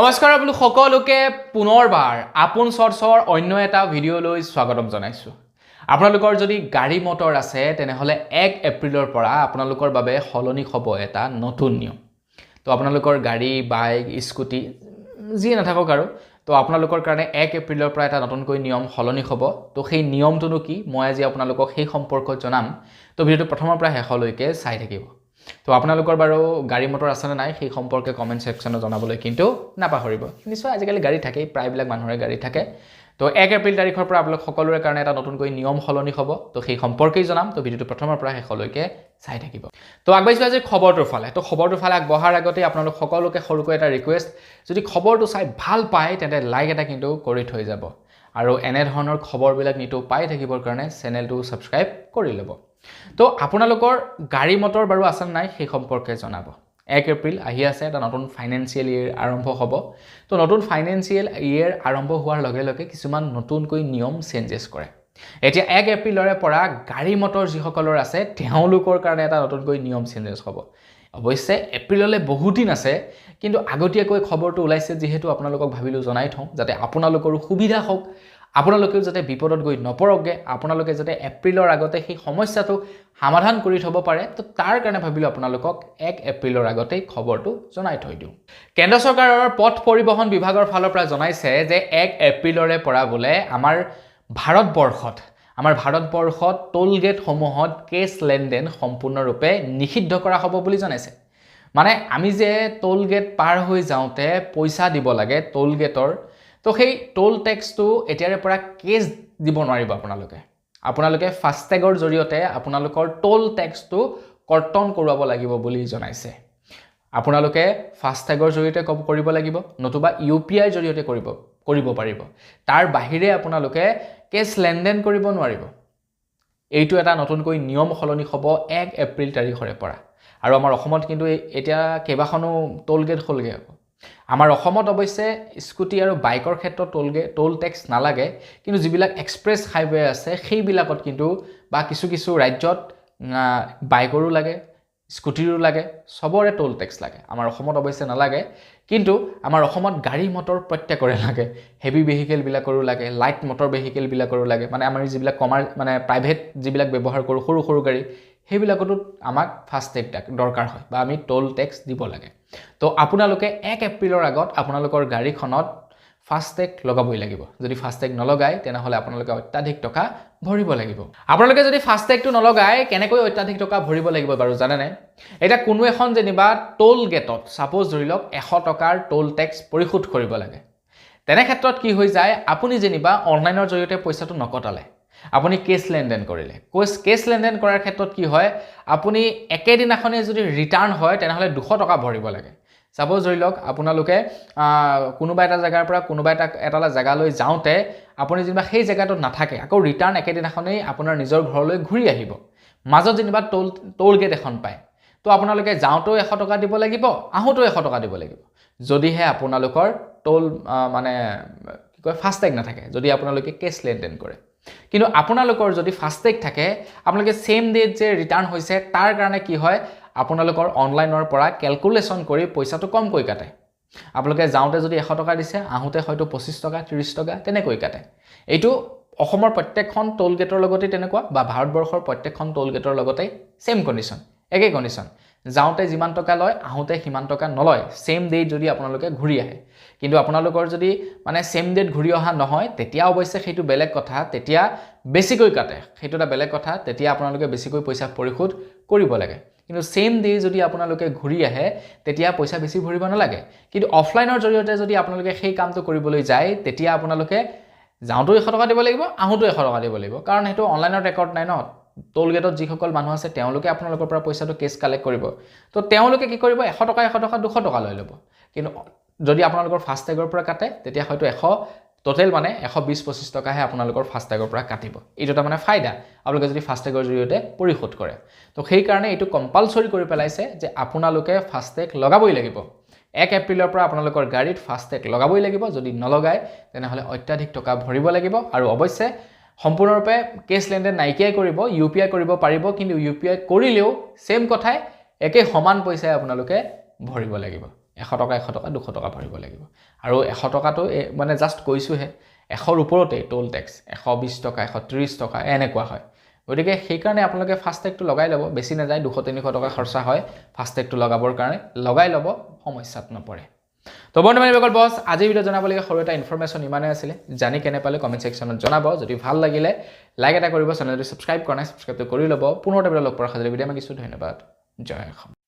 নমস্কাৰ আপোনালোক সকলোকে পুনৰবাৰ আপোন চৰ্চৰ অন্য এটা ভিডিঅ'লৈ স্বাগতম জনাইছোঁ। আপোনালোকৰ যদি গাড়ী মটৰ আছে তেনেহ'লে 1 এপ্ৰিলৰ পৰা আপোনালোকৰ বাবে সলনি হ'ব এটা নতুন নিয়ম। তো আপোনালোকৰ গাড়ী, বাইক, স্কুটি যি নাথাকক আৰু তো আপোনালোকৰ কাৰণে 1 এপ্ৰিলৰ পৰা এটা নতুনকৈ নিয়ম সলনি হ'ব। তো সেই নিয়মটোনো কি মই আজি আপোনালোকক সেই সম্পৰ্কত জনাম। তো ভিডিঅ'টো প্ৰথমৰ পৰা শেষলৈকে চাই থাকিব। তো আপোনালোকৰ বাৰু গাড়ী মটৰ আছে নে নাই সেই সম্পৰ্কে কমেন্ট সেকশনত জনাবলৈ কিন্তু নাপাহৰিব। নিশ্চয় আজিকালি গাড়ী থাকেই, প্ৰায়বিলাক মানুহৰে গাড়ী থাকে। তো 1 এপ্ৰিল তাৰিখৰ পৰা আপোনালোক সকলোৰে কাৰণে এটা নতুনকৈ নিয়ম সলনি হ'ব। তো সেই সম্পৰ্কেই জনাম। তো ভিডিঅ'টো প্ৰথমৰ পৰা শেষলৈকে চাই থাকিব। তো আগবাঢ়িছোঁ আজি খবৰটোৰ ফালে। তো খবৰটোৰ ফালে আগবঢ়াৰ আগতে আপোনালোক সকলোকে সৰুকৈ এটা ৰিকুৱেষ্ট, যদি খবৰটো চাই ভাল পায় তেন্তে লাইক এটা কিন্তু কৰি থৈ যাব। আৰু এনে ধৰণৰ খবৰবিলাক নিতৌ পাই থাকিবৰ কাৰণে চেনেলটো ছাবস্ক্ৰাইব কৰি ল'ব। তো আপোনালোকৰ গাড়ী মটৰ বাৰু আছে নাই সেই সম্পৰ্কে জনাব। 1 এপ্ৰিল আহি আছে, এটা নতুন ফাইনেন্সিয়েল ইয়েৰ আৰম্ভ হ'ব। তো নতুন ফাইনেন্সিয়েল ইয়েৰ আৰম্ভ হোৱাৰ লগে লগে কিছুমান নতুনকৈ নিয়ম চেঞ্জেছ কৰে। এতিয়া 1 এপ্ৰিলৰে পৰা গাড়ী মটৰ যিসকলৰ আছে তেওঁলোকৰ কাৰণে এটা নতুনকৈ নিয়ম চেঞ্জেছ হ'ব। অৱশ্যে এপ্ৰিললৈ বহুত দিন আছে, কিন্তু আগতীয়াকৈ খবৰটো ওলাইছে যিহেতু আপোনালোকক ভাবিলোঁ জনাই থওঁ, যাতে আপোনালোকৰো সুবিধা হওক, আপোনালোকেও যাতে বিপদত গৈ নপৰকগে, আপোনালোকে যাতে এপ্ৰিলৰ আগতে সেই সমস্যাটো সমাধান কৰি থ'ব পাৰে। তো তাৰ কাৰণে ভাবিলোঁ আপোনালোকক 1 এপ্ৰিলৰ আগতেই খবৰটো জনাই থৈ দিওঁ। কেন্দ্ৰ চৰকাৰৰ পথ পৰিবহণ বিভাগৰ ফালৰ পৰা জনাইছে যে 1 এপ্ৰিলৰে পৰা বোলে আমাৰ ভাৰতবৰ্ষত টোল গেটসমূহত কেছ লেনদেন সম্পূৰ্ণৰূপে নিষিদ্ধ কৰা হ'ব বুলি জনাইছে। মানে আমি যে টোল গেট পাৰ হৈ যাওঁতে পইচা দিব লাগে টোল গেটৰ, তো সেই টোল টেক্সটো এতিয়াৰে পৰা কেছ দিব নোৱাৰিব আপোনালোকে ফাষ্টেগৰ জৰিয়তে আপোনালোকৰ টোল টেক্সটো কৰ্তন কৰোৱাব লাগিব বুলি জনাইছে। আপোনালোকে ফাষ্টেগৰ জৰিয়তে কৰিব লাগিব, নতুবা UPI জৰিয়তে কৰিব পাৰিব। তাৰ বাহিৰে আপোনালোকে কেছ লেনদেন কৰিব নোৱাৰিব। এইটো এটা নতুনকৈ নিয়ম সলনি হ'ব 1 এপ্ৰিল তাৰিখৰে পৰা। আৰু আমাৰ অসমত কিন্তু এতিয়া কেইবাখনো টোল গেট হ'লগৈ। আমাৰ অসমত অৱশ্যে স্কুটি আৰু বাইকৰ ক্ষেত্ৰত টোল টেক্স নালাগে, কিন্তু যিবিলাক এক্সপ্ৰেছ হাইৱে আছে সেইবিলাকত কিন্তু বা কিছু ৰাজ্যত বাইকৰো লাগে, স্কুটিৰো লাগে, সবৰে টোল টেক্স লাগে। আমাৰ অসমত অৱশ্যে নালাগে, কিন্তু আমাৰ অসমত গাড়ী মটৰ প্ৰত্যেকৰে লাগে। হেভি ভেহিকেলবিলাকৰো লাগে, লাইট মটৰ ভেহিকেলবিলাকৰো লাগে। মানে আমাৰ যিবিলাক প্ৰাইভেট যিবিলাক ব্যৱহাৰ কৰোঁ সৰু গাড়ী, সেইবিলাকতো আমাক ফাষ্টেগ দৰকাৰ হয় বা আমি টোল টেক্স দিব লাগে। তো আপোনালোকে 1 এপ্ৰিলৰ আগত আপোনালোকৰ গাড়ীখনত ফাষ্টেগ লগাবই লাগিব। যদি ফাষ্টেগ নলগায় তেনেহ'লে আপোনালোকে অত্যাধিক টকা ভৰিব লাগিব। আপোনালোকে যদি ফাষ্টেগটো নলগায় কেনেকৈ অত্যাধিক টকা ভৰিব লাগিব বাৰু জানেনে? এতিয়া কোনো এখন যেনিবা টোল গেটত ছাপ'জ ধৰি লওক 100 টকাৰ টোল টেক্স পৰিশোধ কৰিব লাগে। তেনে ক্ষেত্ৰত কি হৈ যায়, আপুনি যেনিবা অনলাইনৰ জৰিয়তে পইচাটো নকটালে, আপুনি কেছ লেনদেন কৰিলে। কেছ লেনদেন কৰাৰ ক্ষেত্ৰত কি হয়, আপুনি একেদিনাখনে যদি ৰিটাৰ্ণ হয় তেনেহ'লে 200 টকা ভৰিব লাগে। ছাপ'জ ধৰি লওক আপোনালোকে কোনোবা এটা জেগাৰ পৰা কোনোবা এটা জেগালৈ যাওঁতে আপুনি যেনিবা সেই জেগাটোত নাথাকে, আকৌ ৰিটাৰ্ণ একেদিনাখনেই আপোনাৰ নিজৰ ঘৰলৈ ঘূৰি আহিব। মাজত যেনিবা টোল গেট এখন পায়, তো আপোনালোকে যাওঁতেও 100 টকা দিব লাগিব, আহোঁতেও 100 টকা দিব লাগিব। যদিহে আপোনালোকৰ ফাষ্টেগ নাথাকে, যদি আপোনালোকে কেছ লেনদেন কৰে। কিন্তু আপোনালোকৰ যদি ফাষ্টেগ থাকে, আপোনালোকে ছেম ডেট যে ৰিটাৰ্ণ হৈছে তাৰ কাৰণে কি হয়, আপোনালোকৰ অনলাইনৰ পৰা কেলকুলেশ্যন কৰি পইচাটো কমকৈ কাটে। আপোনালোকে যাওঁতে যদি 100 টকা দিছে, আহোঁতে হয়তো 25 টকা 30 টকা তেনেকৈ কাটে। এইটো অসমৰ প্ৰত্যেকখন টোল গেটৰ লগতেই তেনেকুৱা, বা ভাৰতবৰ্ষৰ প্ৰত্যেকখন টোল গেটৰ লগতেই ছেম কণ্ডিশ্যন, একেই কণ্ডিশ্যন। যাওঁতে যিমান টকা লয় আহোঁতে সিমান টকা নলয়, ছেম ডেট যদি আপোনালোকে ঘূৰি আহে। কিন্তু আপোনালোকৰ যদি ছেম ডেট ঘূৰি অহা নহয়, তেতিয়া অৱশ্যে সেইটো বেলেগ কথা, তেতিয়া বেছিকৈ কাটে, সেইটো এটা বেলেগ কথা, তেতিয়া আপোনালোকে বেছিকৈ পইচা পৰিশোধ কৰিব লাগে। কিন্তু ছেম ডে যদি আপোনালোকে ঘূৰি আহে তেতিয়া পইচা বেছি ভৰিব নালাগে। কিন্তু অফলাইনৰ জৰিয়তে যদি আপোনালোকে সেই কামটো কৰিবলৈ যায়, তেতিয়া আপোনালোকে যাওঁতেও 100 টকা দিব লাগিব, আহোঁতেও 100 টকা দিব লাগিব, কাৰণ সেইটো অনলাইনত ৰেকৰ্ড নাই ন। টোল গেটত যিসকল মানুহ আছে তেওঁলোকে আপোনালোকৰ পৰা পইচাটো কেছ কালেক্ট কৰিব। তো তেওঁলোকে কি কৰিব, 100 টকা 200 টকা লৈ ল'ব। কিন্তু যদি আপোনালোকৰ ফাষ্টেগৰ পৰা কাটে তেতিয়া হয়তো 120-25 টকাহে আপোনালোকৰ ফাষ্টেগৰ পৰা কাটিব। এইটো এটা ফাইদা আপোনালোকে যদি ফাষ্টেগৰ জৰিয়তে পৰিশোধ কৰে। তো সেইকাৰণে এইটো কম্পালচৰি কৰি পেলাইছে যে আপোনালোকে ফাষ্টেগ লগাবই লাগিব। 1 এপ্ৰিলৰ পৰা আপোনালোকৰ গাড়ীত ফাষ্টেগ লগাবই লাগিব। যদি নলগায় তেনেহ'লে অত্যাধিক টকা ভৰিব লাগিব। আৰু অৱশ্যে সম্পূৰ্ণৰূপে কেছ লেনদেন নাইকিয়াই কৰিব, UPI কৰিব পাৰিব, কিন্তু UPI কৰিলেও ছেম কথাই, একে সমান পইচাই আপোনালোকে ভৰিব লাগিব। 100 টকা 200 টকা ভৰিব লাগিব আৰু 100 টকাটো মানে জাষ্ট কৈছোহে 100ৰ ওপৰতে টোল টেক্স 120 টকা 130 টকা এনেকুৱা হয় গতিকে সেইকাৰণে আপোনালোকে ফাষ্টেগটো লগাই ল'ব বেছি নাযায় 200-300 টকা খৰচা হয় ফাষ্টেগটো লগাবৰ কাৰণে লগাই ল'ব সমস্যাত নপৰে তো বন্ধু-বান্ধৱীসকল বস আজি ভিডিঅ' জনাবলগীয়া সৰু এটা ইনফৰমেশ্যন ইমানেই আছিলে জানি কেনে পালে কমেণ্ট ছেকশ্যনত জনাব যদি ভাল লাগিলে লাইক এটা কৰিব চেনেলটো ছাবস্ক্ৰাইব কৰা নাই ছাবস্ক্ৰাইবটো কৰি ল'ব পুনৰ এটা ভিডিঅ' লগ পোৱাৰ সাজু ভিডিঅ' মাগিছোঁ ধন্যবাদ জয় অসম